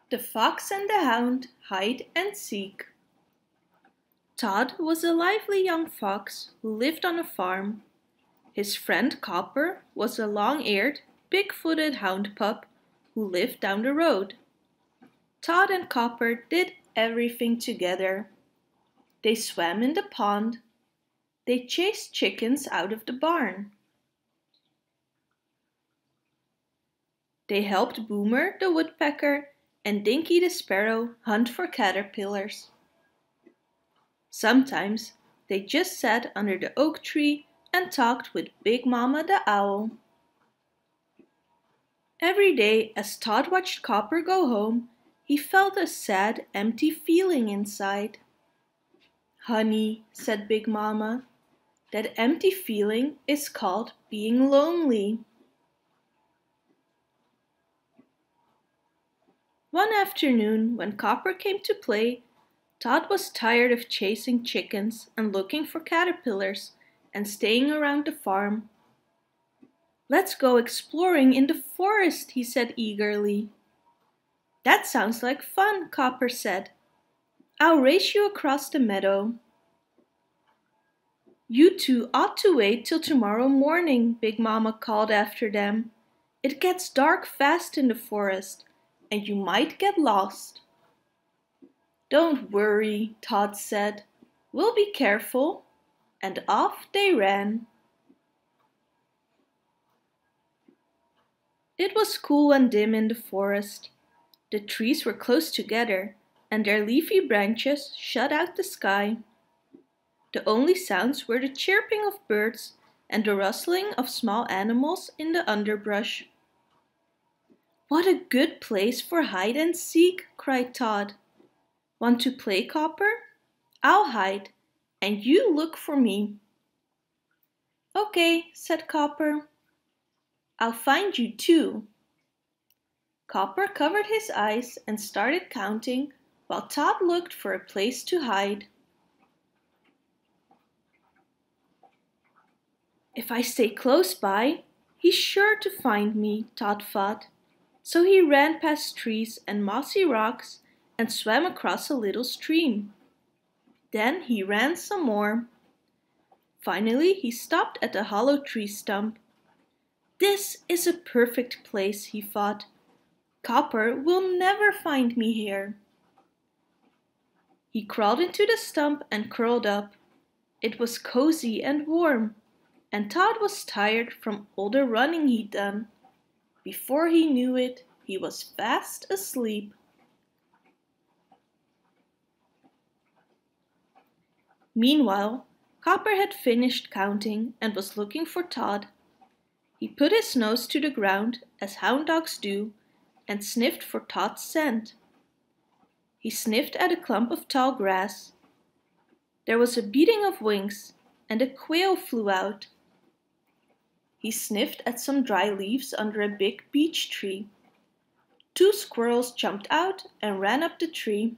The Fox and the Hound Hide and Seek. Todd was a lively young fox who lived on a farm. His friend Copper was a long-eared, big-footed hound pup who lived down the road. Todd and Copper did everything together. They swam in the pond. They chased chickens out of the barn. They helped Boomer the woodpecker and Dinky the sparrow hunt for caterpillars. Sometimes they just sat under the oak tree and talked with Big Mama the owl. Every day as Todd watched Copper go home, he felt a sad, empty feeling inside. "Honey," said Big Mama, "that empty feeling is called being lonely." One afternoon, when Copper came to play, Todd was tired of chasing chickens and looking for caterpillars and staying around the farm. "Let's go exploring in the forest," he said eagerly. "That sounds like fun," Copper said. "I'll race you across the meadow." "You two ought to wait till tomorrow morning," Big Mama called after them. "It gets dark fast in the forest, and you might get lost." "Don't worry," Todd said. "We'll be careful." And off they ran. It was cool and dim in the forest. The trees were close together, and their leafy branches shut out the sky. The only sounds were the chirping of birds and the rustling of small animals in the underbrush. "What a good place for hide and seek," cried Todd. "Want to play, Copper? I'll hide, and you look for me." "Okay," said Copper. "I'll find you too." Copper covered his eyes and started counting while Todd looked for a place to hide. "If I stay close by, he's sure to find me," Todd thought. So he ran past trees and mossy rocks and swam across a little stream. Then he ran some more. Finally, he stopped at a hollow tree stump. "This is a perfect place," he thought. "Copper will never find me here." He crawled into the stump and curled up. It was cozy and warm, and Todd was tired from all the running he'd done. Before he knew it, he was fast asleep. Meanwhile, Copper had finished counting and was looking for Todd. He put his nose to the ground, as hound dogs do, and sniffed for Todd's scent. He sniffed at a clump of tall grass. There was a beating of wings, and a quail flew out. He sniffed at some dry leaves under a big beech tree. 2 squirrels jumped out and ran up the tree.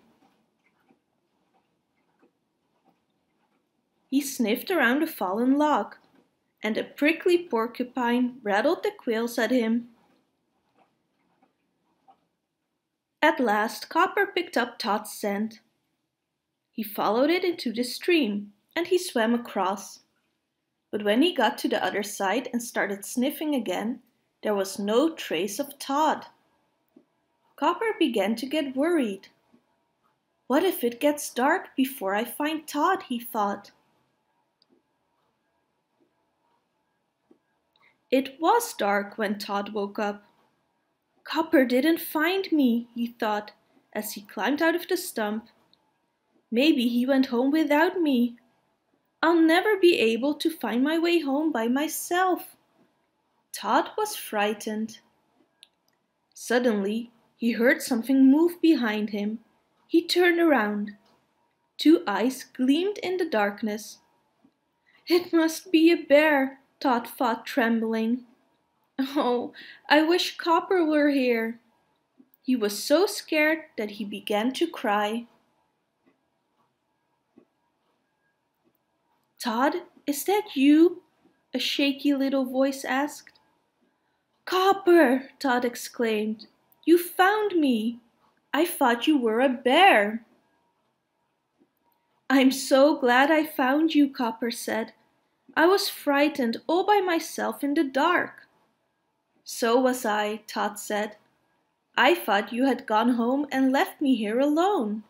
He sniffed around a fallen log, and a prickly porcupine rattled the quills at him. At last, Copper picked up Todd's scent. He followed it into the stream, and he swam across. But when he got to the other side and started sniffing again, there was no trace of Todd. Copper began to get worried. "What if it gets dark before I find Todd?" he thought. It was dark when Todd woke up. "Copper didn't find me," he thought as he climbed out of the stump. "Maybe he went home without me. I'll never be able to find my way home by myself." Todd was frightened. Suddenly, he heard something move behind him. He turned around. 2 eyes gleamed in the darkness. "It must be a bear," Todd thought, trembling. "Oh, I wish Copper were here." He was so scared that he began to cry. "Todd, is that you?" a shaky little voice asked. "Copper!" Todd exclaimed. "You found me!" I thought you were a bear." "I'm so glad I found you," Copper said. "I was frightened all by myself in the dark." "So was I," Todd said. "I thought you had gone home and left me here alone."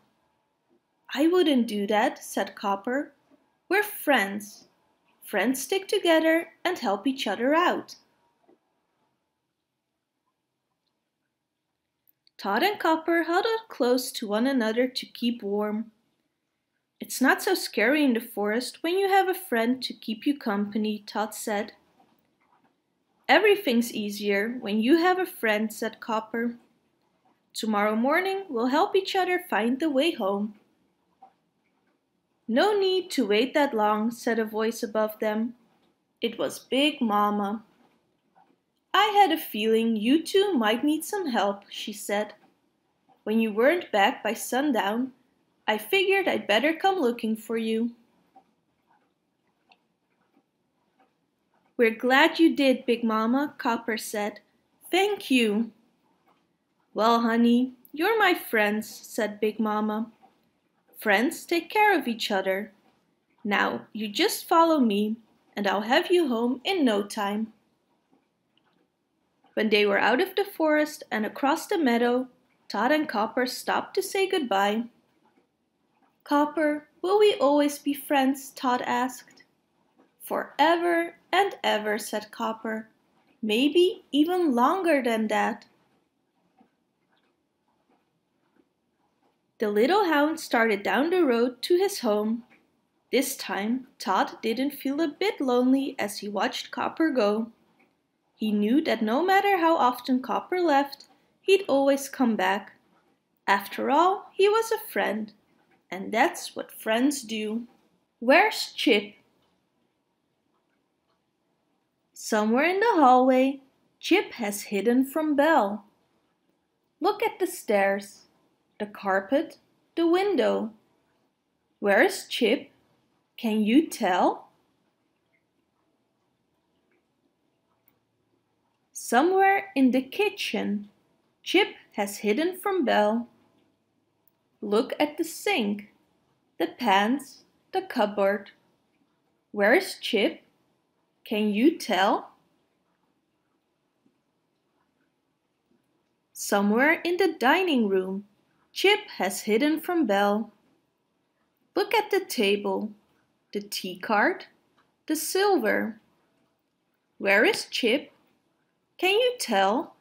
"I wouldn't do that," said Copper. "We're friends. Friends stick together and help each other out." Todd and Copper huddled close to one another to keep warm. "It's not so scary in the forest when you have a friend to keep you company," Todd said. "Everything's easier when you have a friend," said Copper. "Tomorrow morning we'll help each other find the way home." "No need to wait that long," said a voice above them. It was Big Mama. "I had a feeling you two might need some help," she said. "When you weren't back by sundown, I figured I'd better come looking for you." "We're glad you did, Big Mama," Copper said. "Thank you." "Well, honey, you're my friends," said Big Mama. "Friends take care of each other. Now you just follow me, and I'll have you home in no time." When they were out of the forest and across the meadow, Todd and Copper stopped to say goodbye. "Copper, will we always be friends?" Todd asked. "Forever and ever," said Copper. "Maybe even longer than that." The little hound started down the road to his home. This time, Todd didn't feel a bit lonely as he watched Copper go. He knew that no matter how often Copper left, he'd always come back. After all, he was a friend, and that's what friends do. "Where's Chip?" "Somewhere in the hallway. Chip has hidden from Belle. Look at the stairs, the carpet, the window. Where is Chip? Can you tell?" "Somewhere in the kitchen. Chip has hidden from Belle. Look at the sink, the pans, the cupboard. Where is Chip? Can you tell?" "Somewhere in the dining room. Chip has hidden from Belle. Look at the table, the tea cart, the silver. Where is Chip? Can you tell?"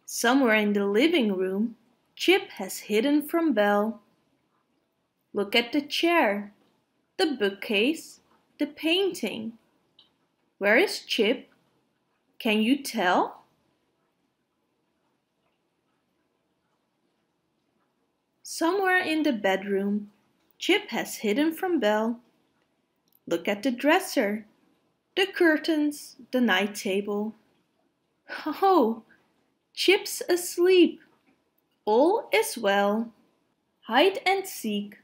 "Somewhere in the living room. Chip has hidden from Belle. Look at the chair, the bookcase, the painting. Where is Chip? Can you tell?" "Somewhere in the bedroom. Chip has hidden from Belle. Look at the dresser, the curtains, the night table. Oh, Chip's asleep. All is well. Hide and seek."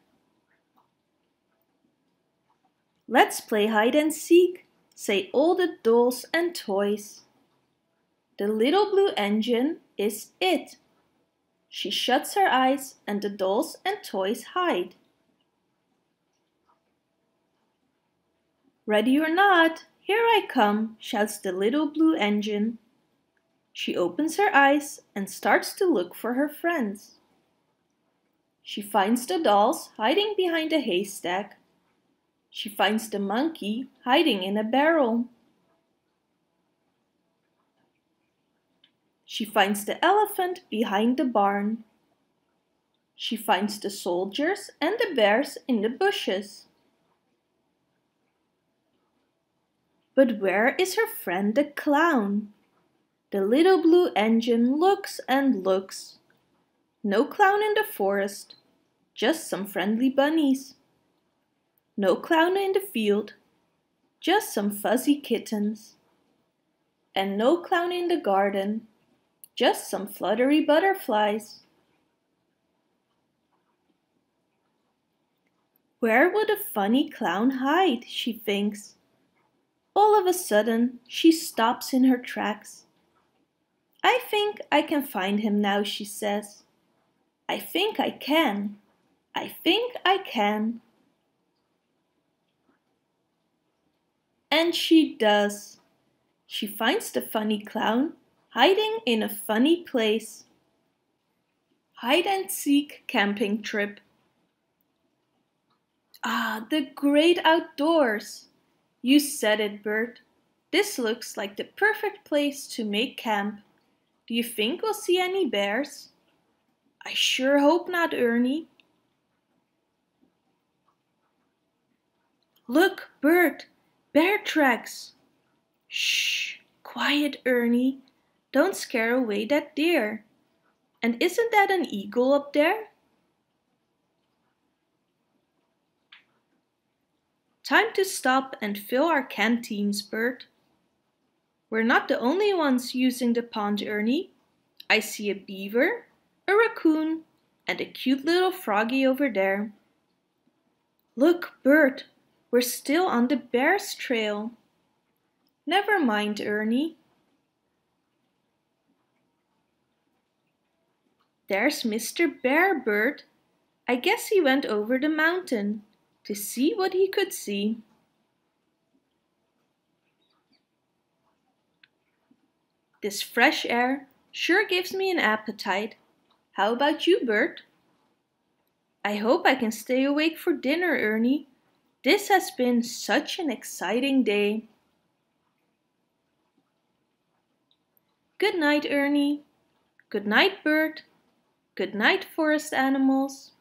"Let's play hide and seek," say all the dolls and toys. The little blue engine is it. She shuts her eyes and the dolls and toys hide. "Ready or not, here I come," shouts the little blue engine. She opens her eyes and starts to look for her friends. She finds the dolls hiding behind a haystack. She finds the monkey hiding in a barrel. She finds the elephant behind the barn. She finds the soldiers and the bears in the bushes. But where is her friend the clown? The little blue engine looks and looks. No clown in the forest, just some friendly bunnies. No clown in the field, just some fuzzy kittens. And no clown in the garden, just some fluttery butterflies. Where would a funny clown hide, she thinks. All of a sudden, she stops in her tracks. I think I can find him now, she says. I think I can. I think I can. And she does. She finds the funny clown hiding in a funny place. Hide and seek camping trip. Ah, the great outdoors! You said it, Bert. This looks like the perfect place to make camp. Do you think we'll see any bears? I sure hope not, Ernie. Look, Bert, bear tracks. Shh, quiet, Ernie. Don't scare away that deer. And isn't that an eagle up there? Time to stop and fill our canteens, Bert. We're not the only ones using the pond, Ernie. I see a beaver, a raccoon, and a cute little froggy over there. Look, Bert, we're still on the bear's trail. Never mind, Ernie. There's Mr. Bear, Bert. I guess he went over the mountain to see what he could see. This fresh air sure gives me an appetite. How about you, Bert? I hope I can stay awake for dinner, Ernie. This has been such an exciting day. Good night, Ernie. Good night, Bert. Good night, forest animals.